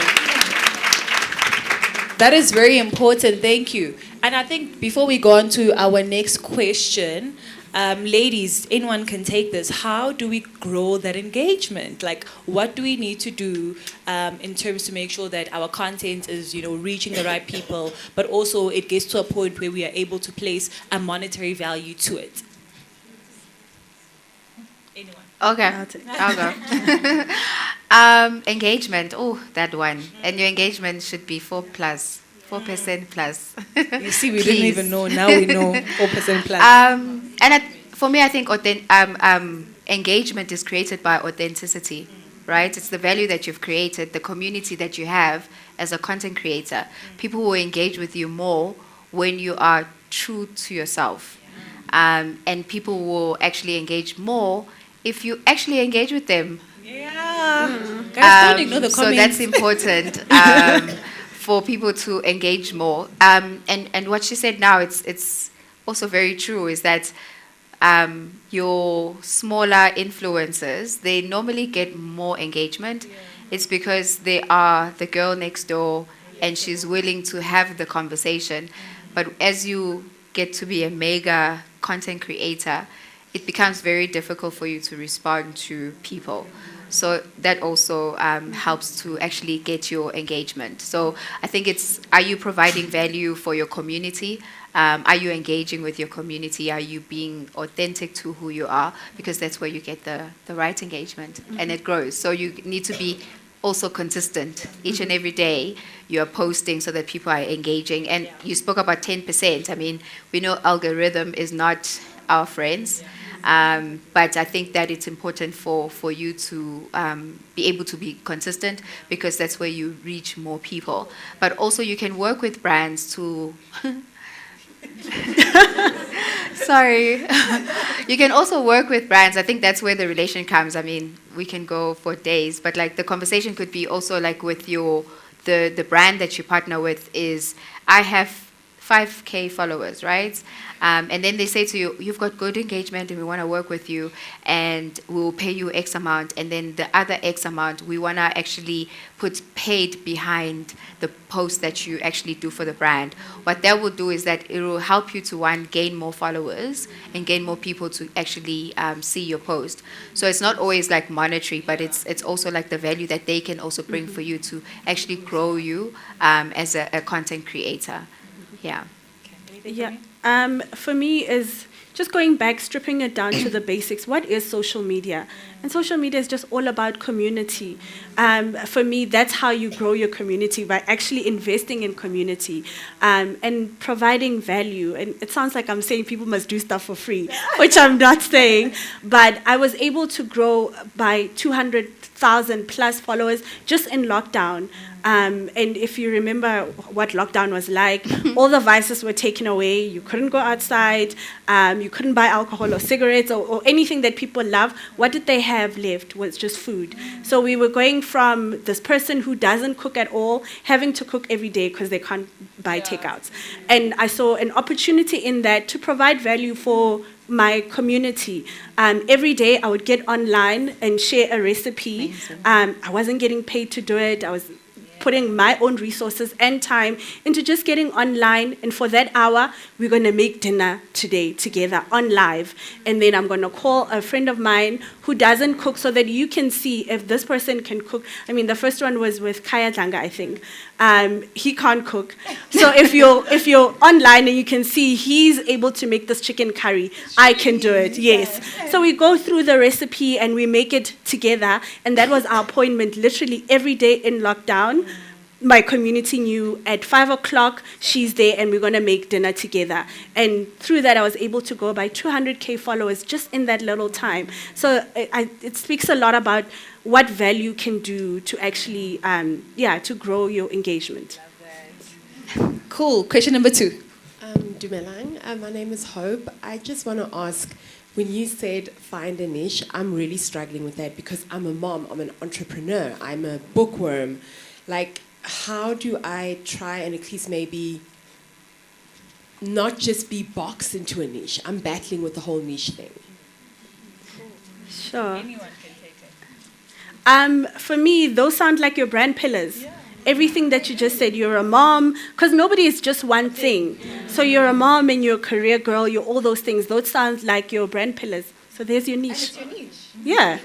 That is very important. Thank you. And I think before we go on to our next question, ladies, anyone can take this. How do we grow that engagement? Like, what do we need to do in terms to make sure that our content is, reaching the right people, but also it gets to a point where we are able to place a monetary value to it? Anyone? Okay, I'll go. Engagement. Oh, that one. And your engagement should be 4%+. You see, we didn't Please. even know. Now we know 4% plus. For me, I think engagement is created by authenticity, right? It's the value that you've created, the community that you have as a content creator. People will engage with you more when you are true to yourself. And people will actually engage more if you actually engage with them. Yeah. Guys, don't ignore the so comments. that's important for people to engage more. And what she said now, it's also very true, is that your smaller influencers, they normally get more engagement. It's because they are the girl next door and she's willing to have the conversation. But as you get to be a mega content creator, it becomes very difficult for you to respond to people. So that also helps to actually get your engagement. So I think it's, are you providing value for your community? Are you engaging with your community? Are you being authentic to who you are? Because that's where you get the right engagement and it grows. So you need to be also consistent. Each and every day you are posting so that people are engaging. And you spoke about 10%. I mean, we know algorithm is not our friends. But I think that it's important for you to be able to be consistent, because that's where you reach more people. But also you can work with brands to... Sorry. You can also work with brands. I think that's where the relation comes. I mean, we can go for days, but like the conversation could be also like with the brand that you partner with is, I have 5K followers, right? And then they say to you, you've got good engagement and we want to work with you and we'll pay you X amount. And then the other X amount, we want to actually put paid behind the post that you actually do for the brand. What that will do is that it will help you to, one, gain more followers and gain more people to actually see your post. So it's not always like monetary, but it's also like the value that they can also bring for you to actually grow you as a content creator. Yeah. Yeah. For me is just going back, stripping it down to the basics. What is social media? And social media is just all about community. For me, that's how you grow your community, by actually investing in community and providing value. And it sounds like I'm saying people must do stuff for free, which I'm not saying. But I was able to grow by 200,000 plus followers just in lockdown. And if you remember what lockdown was like, all the vices were taken away. You couldn't go outside. You couldn't buy alcohol or cigarettes or anything that people love. What did they have left was just food. So we were going from this person who doesn't cook at all, having to cook every day because they can't buy takeouts. And I saw an opportunity in that to provide value for my community. Every day I would get online and share a recipe. I wasn't getting paid to do it. I was putting my own resources and time into just getting online. And for that hour, we're going to make dinner today together on live. And then I'm going to call a friend of mine who doesn't cook so that you can see if this person can cook. I mean, the first one was with Kaya Dlanga, I think. He can't cook. So if you're online and you can see he's able to make this chicken curry, I can do it, yes. So we go through the recipe and we make it together. And that was our appointment literally every day in lockdown. My community knew at 5 o'clock, she's there and we're going to make dinner together. And through that, I was able to go by 200K followers just in that little time. So it speaks a lot about what value can do to actually, to grow your engagement. Cool. Question number 2. Dumelang. My name is Hope. I just want to ask, when you said find a niche, I'm really struggling with that because I'm a mom, I'm an entrepreneur, I'm a bookworm. Like, how do I try and at least maybe not just be boxed into a niche? I'm battling with the whole niche thing. Sure. Anyone can take it. For me, those sound like your brand pillars. Yeah. Everything that you just said, you're a mom, because nobody is just one thing. So you're a mom and you're a career girl, you're all those things. Those sound like your brand pillars. So there's your niche. And it's your niche. Yeah.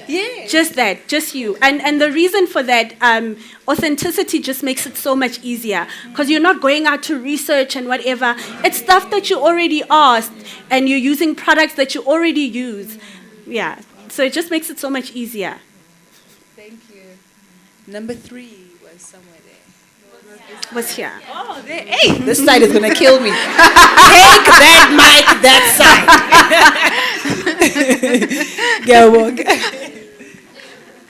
Yeah. Just that, just you. And the reason for that, authenticity just makes it so much easier because you're not going out to research and whatever. It's stuff that you already asked and you're using products that you already use. Yeah. So it just makes it so much easier. Thank you. Number 3 was somewhere there. Was here. Oh, there. Hey, this side is going to kill me. Take that mic, that side. Go, walk.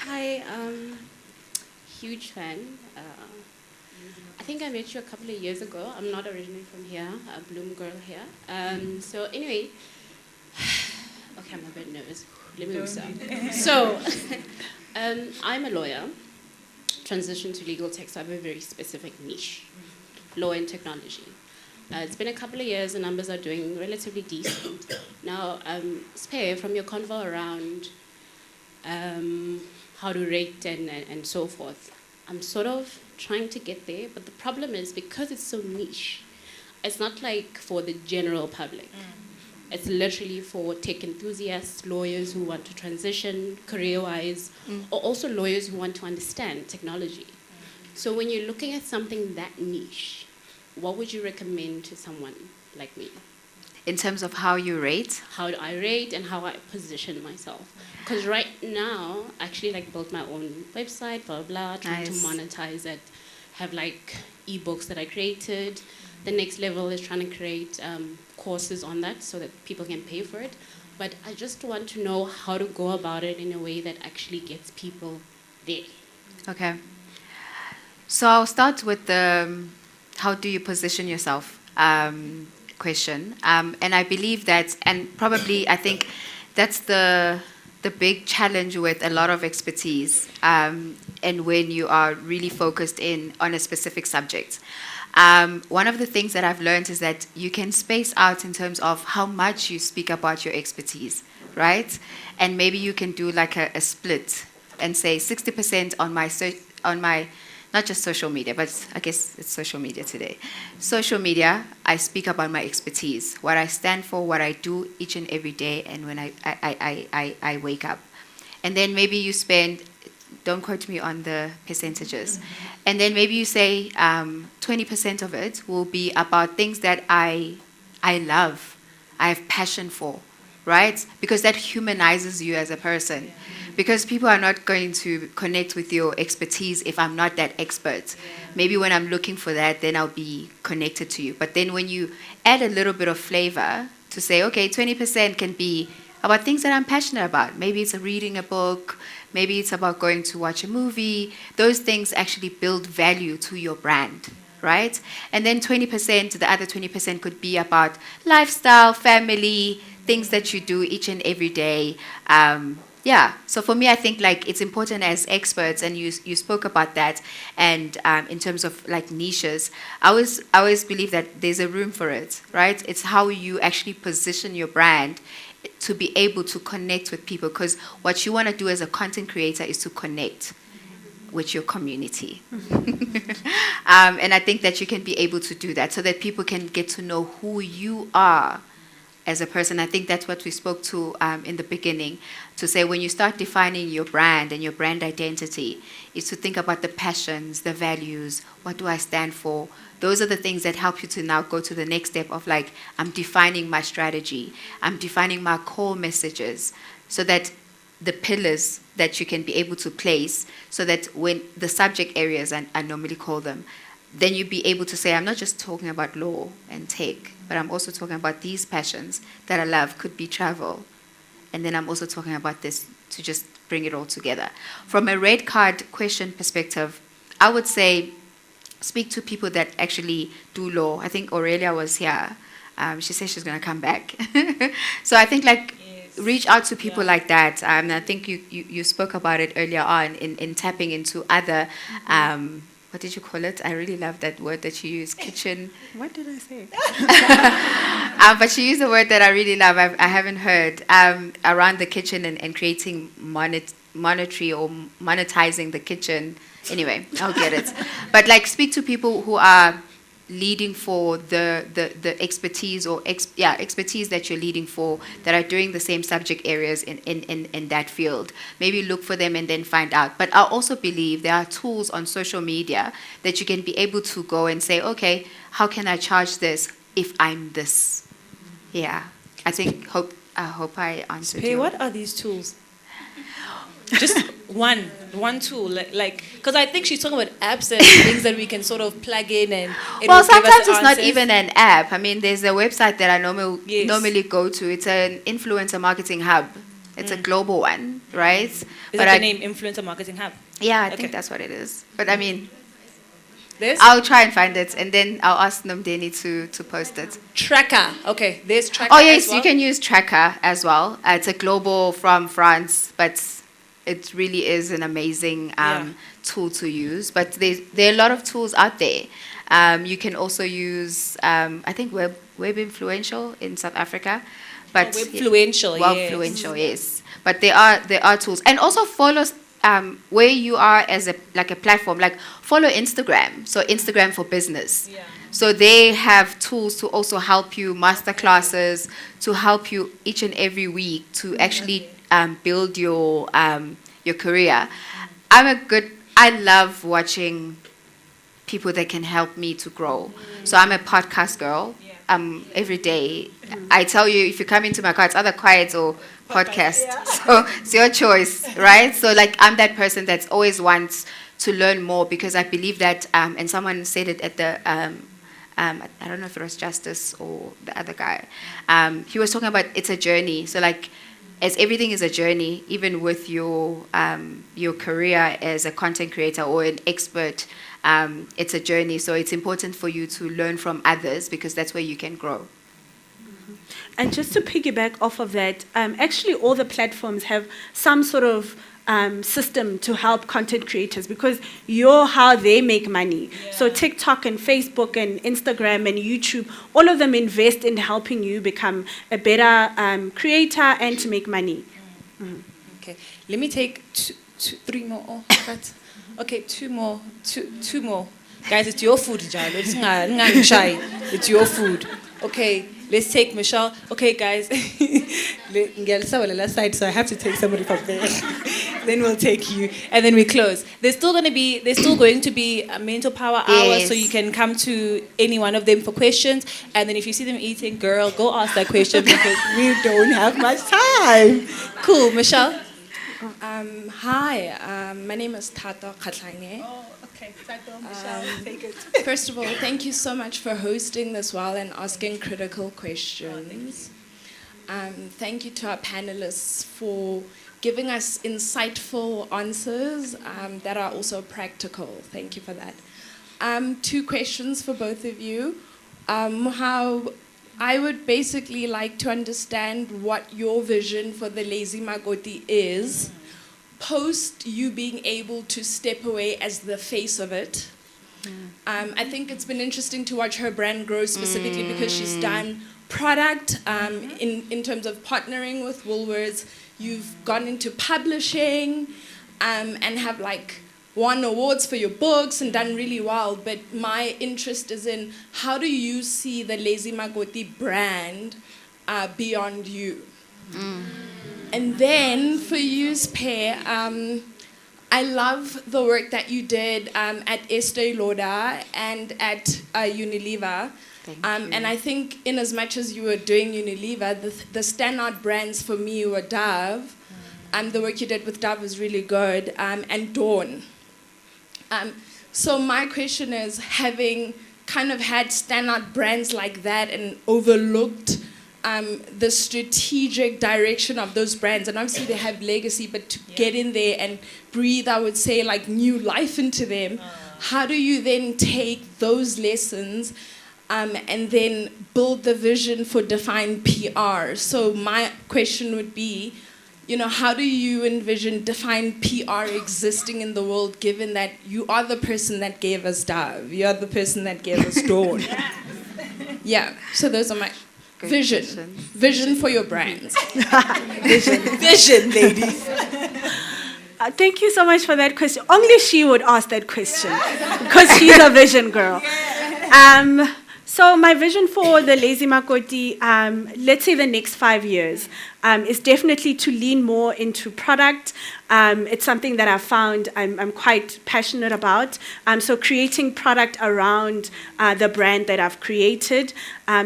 Hi, huge fan. I think I met you a couple of years ago. I'm not originally from here, a Bloom girl here. So anyway, okay, I'm a bit nervous. Let me move up. So, I'm a lawyer, transitioned to legal tech, so I have a very specific niche, law and technology. It's been a couple of years, the numbers are doing relatively decent. Now, Spare, from your convo around how to rate and so forth, I'm sort of trying to get there, but the problem is because it's so niche, it's not like for the general public. It's literally for tech enthusiasts, lawyers who want to transition career-wise, or also lawyers who want to understand technology. So when you're looking at something that niche, what would you recommend to someone like me? In terms of how you rate? How do I rate and how I position myself? Because right now, I actually built my own website, blah, blah, trying to monetize it, have ebooks that I created. The next level is trying to create courses on that so that people can pay for it. But I just want to know how to go about it in a way that actually gets people there. Okay. So I'll start with the how do you position yourself question. And I believe that, and probably I think that's the big challenge with a lot of expertise. and when you are really focused in on a specific subject. One of the things that I've learned is that you can space out in terms of how much you speak about your expertise, right? And maybe you can do like a split and say 60% on my not just social media, but I guess it's social media today. Social media, I speak about my expertise, what I stand for, what I do each and every day, and when I wake up. And then maybe you spend, don't quote me on the percentages, and then maybe you say 20% of it will be about things that I love, I have passion for, right? Because that humanizes you as a person. Because people are not going to connect with your expertise if I'm not that expert. Maybe when I'm looking for that, then I'll be connected to you. But then when you add a little bit of flavor to say, okay, 20% can be about things that I'm passionate about. Maybe it's reading a book. Maybe it's about going to watch a movie. Those things actually build value to your brand, right? And then 20%, the other 20% could be about lifestyle, family, things that you do each and every day. So for me, I think like it's important as experts, and you spoke about that, and in terms of like niches, I always believe that there's a room for it, right? It's how you actually position your brand to be able to connect with people, because what you want to do as a content creator is to connect with your community. And I think that you can be able to do that so that people can get to know who you are as a person. I think that's what we spoke to in the beginning, to say when you start defining your brand and your brand identity, is to think about the passions, the values, what do I stand for? Those are the things that help you to now go to the next step of like, I'm defining my strategy, I'm defining my core messages, so that the pillars that you can be able to place, so that when the subject areas, I normally call them, then you'd be able to say, I'm not just talking about law and tech, but I'm also talking about these passions that I love, could be travel. And then I'm also talking about this to just bring it all together. From a red card question perspective, I would say speak to people that actually do law. I think Aurelia was here. She said she's going to come back. So I think like reach out to people like that. And I think you spoke about it earlier on in tapping into other... what did you call it? I really love that word that you use, kitchen. What did I say? But she used a word that I really love. I haven't heard around the kitchen and creating monetary or monetizing the kitchen. Anyway, I'll get it. But like speak to people who are leading for the expertise or expertise that you're leading for, that are doing the same subject areas in that field. Maybe look for them and then find out. But I also believe there are tools on social media that you can be able to go and say, okay, how can I charge this if I'm this? Yeah, I hope I answered you. Hey, what are these tools? Just one tool, like because I think she's talking about apps and things that we can sort of plug in, and sometimes it's not even an app. I mean, there's a website that I normally go to. It's an influencer marketing hub. It's a global one, right? Is that the name, Influencer Marketing Hub? Yeah, I think that's what it is. But I mean, this? I'll try and find it, and then I'll ask Nomdeni to post it. Tracker. Okay, there's Tracker. Oh yes, as well. You can use Tracker as well. It's a global from France, but it really is an amazing tool to use. But there are a lot of tools out there. You can also use, I think, Web Influential in South Africa. But Webfluential, Webfluential, yes. But there are tools, and also follow where you are as a platform. Like follow Instagram. So Instagram for business. Yeah. So they have tools to also help you, masterclasses to help you each and every week to actually build your career. I love watching people that can help me to grow. So I'm a podcast girl. Every day, I tell you, if you come into my car, it's either quiet or podcast. Yeah. So it's your choice, right? So like I'm that person that always wants to learn more, because I believe that, and someone said it at the, I don't know if it was Justice or the other guy. He was talking about it's a journey. So like, as everything is a journey, even with your career as a content creator or an expert, it's a journey. So it's important for you to learn from others, because that's where you can grow. And just to piggyback off of that, actually all the platforms have some sort of system to help content creators because you're how they make money. So TikTok and Facebook and Instagram and YouTube, all of them invest in helping you become a better creator and to make money. Okay, let me take three more. Oh, but okay, two more. Guys, it's your food, Jalo. It's shy. It's your food. Okay, let's take Michelle. Okay, guys. So I have to take somebody from there. Then we'll take you, and then we close. There's still going to be a mental power hour, so you can come to any one of them for questions. And then if you see them eating, girl, go ask that question because we don't have much time. Cool, Michelle. Hi, my name is Tato Khatlange. Okay, Michelle, take it. First of all, thank you so much for hosting this well and asking critical questions. Thank you to our panelists for giving us insightful answers that are also practical. Thank you for that. 2 questions for both of you. How I would basically like to understand what your vision for the Lazy Makoti is, post you being able to step away as the face of it. I think it's been interesting to watch her brand grow specifically because she's done product in terms of partnering with Woolworths. You've gone into publishing and have won awards for your books and done really well. But my interest is in how do you see the Lazy Makoti brand beyond you? And then for you, Pair, I love the work that you did at Estee Lauder and at Unilever. And I think in as much as you were doing Unilever, the standout brands for me were Dove. The work you did with Dove was really good, and Dawn. So my question is, having kind of had standout brands like that and overlooked the strategic direction of those brands, and obviously they have legacy, but to get in there and breathe, I would say, new life into them, how do you then take those lessons and then build the vision for defined PR? So my question would be, how do you envision defined PR existing in the world, given that you are the person that gave us Dove, you are the person that gave us Dawn? Yeah, so those are my vision for your brands. Vision, ladies. Thank you so much for that question. Only she would ask that question because she's a vision girl. So my vision for the Lazy Makoti, let's say the next 5 years, is definitely to lean more into product. It's something that I've found I'm quite passionate about. So creating product around the brand that I've created.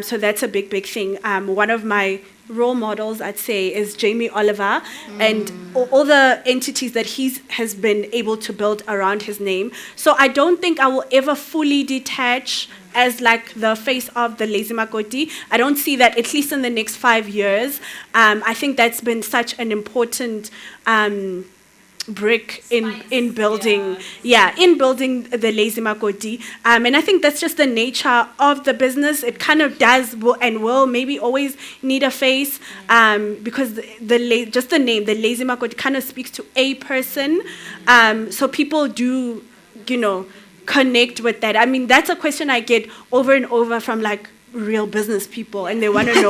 So that's a big thing. One of my role models, I'd say, is Jamie Oliver and all the entities that he has been able to build around his name. So I don't think I will ever fully detach as the face of the Lazy Makoti. I don't see that, at least in the next 5 years. I think that's been such an important brick in building the Lazy Makoti. And I think that's just the nature of the business. It kind of does and will maybe always need a face because just the name, the Lazy Makoti, kind of speaks to a person. So people do, connect with that. I mean, that's a question I get over and over from real business people, and they want to know,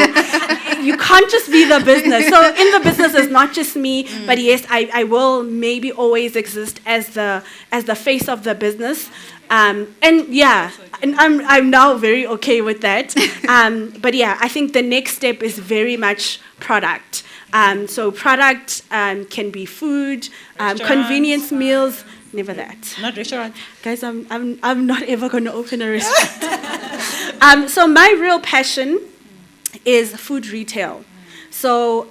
you can't just be the business. So in the business, it's not just me, but yes, I will maybe always exist as the face of the business. And I'm now very okay with that. But yeah, I think the next step is very much product. So product can be food, convenience meals. Never that. Not restaurant. Guys, I'm not ever going to open a restaurant. So my real passion is food retail. So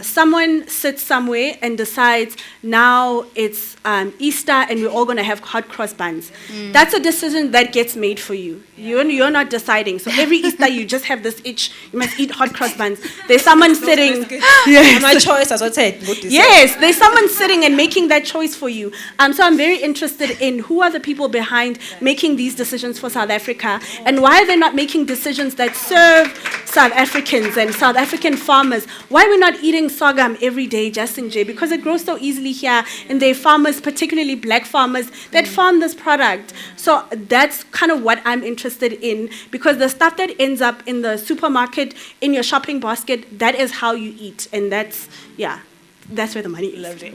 someone sits somewhere and decides now it's Easter and we're all going to have hot cross buns. That's a decision that gets made for you. You're not deciding. So every Easter you just have this itch. You must eat hot cross buns. There's someone sitting. Yes. My choice, as I said. Yes, there's someone sitting and making that choice for you. So I'm very interested in who are the people behind making these decisions for South Africa, and why are they not making decisions that serve South Africans and South African farmers? Why are we not eating sorghum every day, Justin J? Because it grows so easily here, and there are farmers, particularly black farmers, that farm this product. So that's kind of what I'm interested in, because the stuff that ends up in the supermarket, in your shopping basket, that is how you eat, and that's where the money is. Lovely.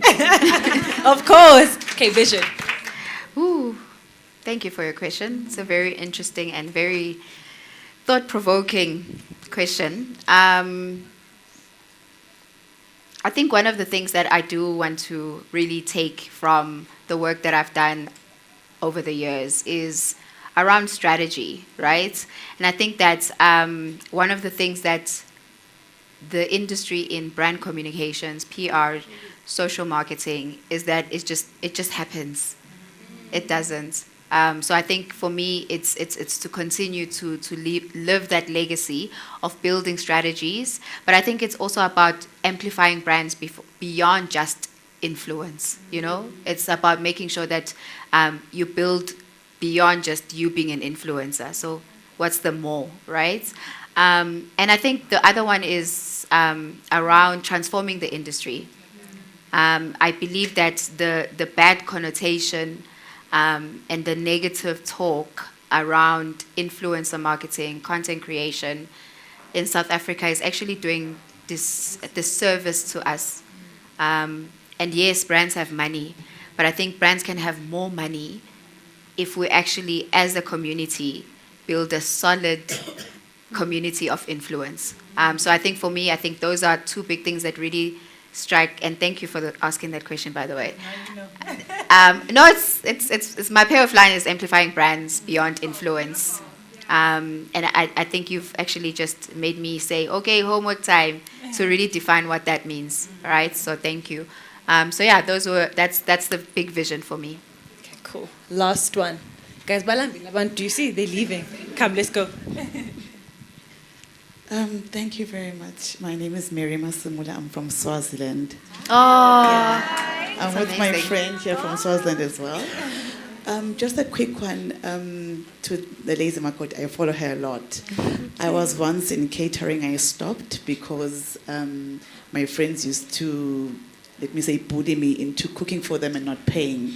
Of course. Okay, vision. Ooh, thank you for your question. It's a very interesting and very thought-provoking question. I think one of the things that I do want to really take from the work that I've done over the years is around strategy, right? And I think that one of the things that the industry in brand communications, PR, social marketing, is that it just happens. It doesn't. So I think for me, it's to continue to live that legacy of building strategies. But I think it's also about amplifying brands beyond just influence. You know, it's about making sure that you build beyond just you being an influencer. So what's the more, right? And I think the other one is around transforming the industry. I believe that the bad connotation and the negative talk around influencer marketing, content creation in South Africa is actually doing this disservice to us. And yes, brands have money, but I think brands can have more money if we actually, as a community, build a solid community of influence. So I think for me, I think those are two big things that really strike. And thank you for asking that question, by the way. No, it's my pair of line is amplifying brands beyond influence. And I think you've actually just made me say, okay, homework time, to really define what that means. All right. So thank you. So yeah, that's the big vision for me. Okay, cool. Last one. Guys, do you see? They're leaving. Come, let's go. Thank you very much. My name is Mary Masamula. I'm from Swaziland. Oh, yeah. I'm with amazing. my friend here from Swaziland as well. Just a quick one to the Lazy Makoti. I follow her a lot. I was once in catering. I stopped because my friends used to, let me say, bully me into cooking for them and not paying.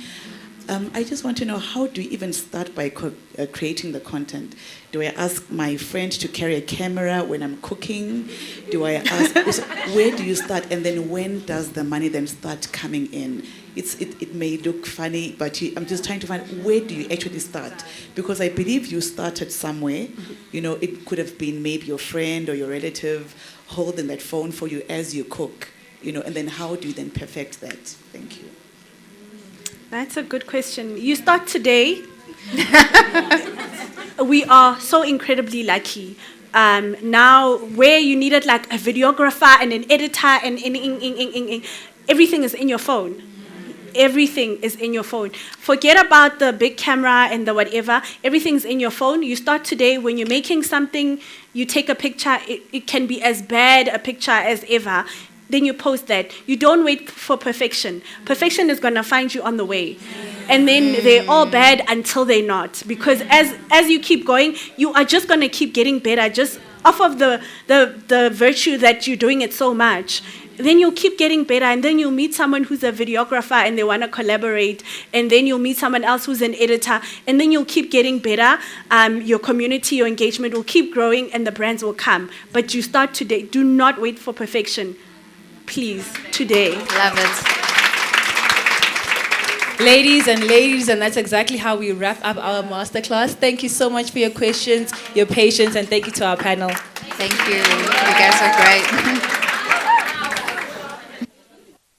I just want to know, how do you even start by creating the content? Do I ask my friend to carry a camera when I'm cooking? Do I ask, where do you start? And then when does the money then start coming in? It may look funny, but I'm just trying to find, where do you actually start? Because I believe you started somewhere. You know, it could have been maybe your friend or your relative holding that phone for you as you cook. You know, and then how do you then perfect that? Thank you. That's a good question. You start today. We are so incredibly lucky. Now, where you needed like a videographer and an editor and everything is in your phone. Everything is in your phone. Forget about the big camera and the whatever. Everything's in your phone. You start today. When you're making something, you take a picture. It can be as bad a picture as ever. Then you post that. You don't wait for perfection. Perfection is going to find you on the way. And then they're all bad until they're not. Because as you keep going, you are just going to keep getting better, just off of the virtue that you're doing it so much. Then you'll keep getting better, and then you'll meet someone who's a videographer and they want to collaborate, and then you'll meet someone else who's an editor, and then you'll keep getting better. Your community, your engagement will keep growing, and the brands will come. But you start today. Do not wait for perfection. Please, today. Love it. Ladies, and that's exactly how we wrap up our masterclass. Thank you so much for your questions, your patience, and thank you to our panel. Thank you. You guys are great.